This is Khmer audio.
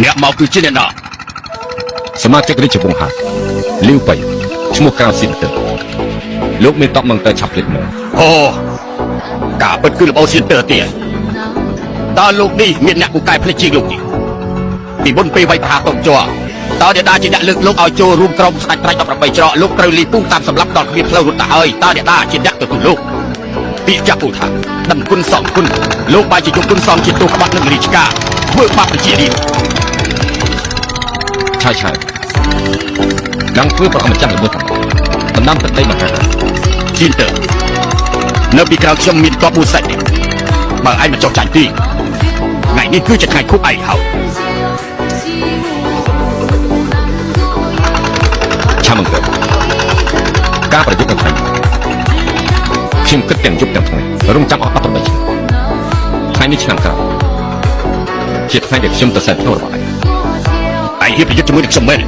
អ្នកមកគឺជាអ្នកណាសមាជិករាជវង្សហាលីវបៃឈ្មោះក្រៅស៊ីនទ័រលោកមានតបមកទៅឆាប់ភ្លេចមកអូការពិតគឺរបបស៊ីនទ័រទៀតតើលោកនេះមានអ្នកពូកែភ្លេចជាងលោកនេះពីមុនពេលវាយប្រហារកងជ័រតើអ្នកដាជាអ្នកលើកលោកឲ្យចូលរួមក្រុមស្ដេចត្រាច់18ច្រកលោកត្រូវលីពូតាមសម្រាប់ដល់គ្មានផ្លូវរត់ទៅហើយតើអ្នកដាជាអ្នកទទួលលោកពាក្យចាស់ពូថាដឹងគុណសងគុណលោកបាយជាយកគុណសងជាទូក្បាត់នឹងរាជការធ្វើបាបប្រជារាស្ត្រឆាយđangធ្វើប្រអម្ចាស់ល្មើសតាមដំណាំប្រទេសមកហើយស៊ីនទ័រនៅពីក្រៅខ្ញុំមានតបមួយសាច់នេះបើឯងមិនចុះចាញ់ទីថ្ងៃនេះគឺជាថ្ងៃខួបឯងហើយឆាមង្គលការប្រយុទ្ធនឹងថ្ងៃខ្ញុំគិតទាំងយប់ទាំងថ្ងៃរងចាំអស់18ឆ្នាំថ្ងៃនេះឆ្នាំក្រោយជាថ្ងៃដែលខ្ញុំទៅសែនភ្នូរបស់ឯងឯងហ៊ានប្រយុទ្ធជាមួយនឹងខ្ញុំមែន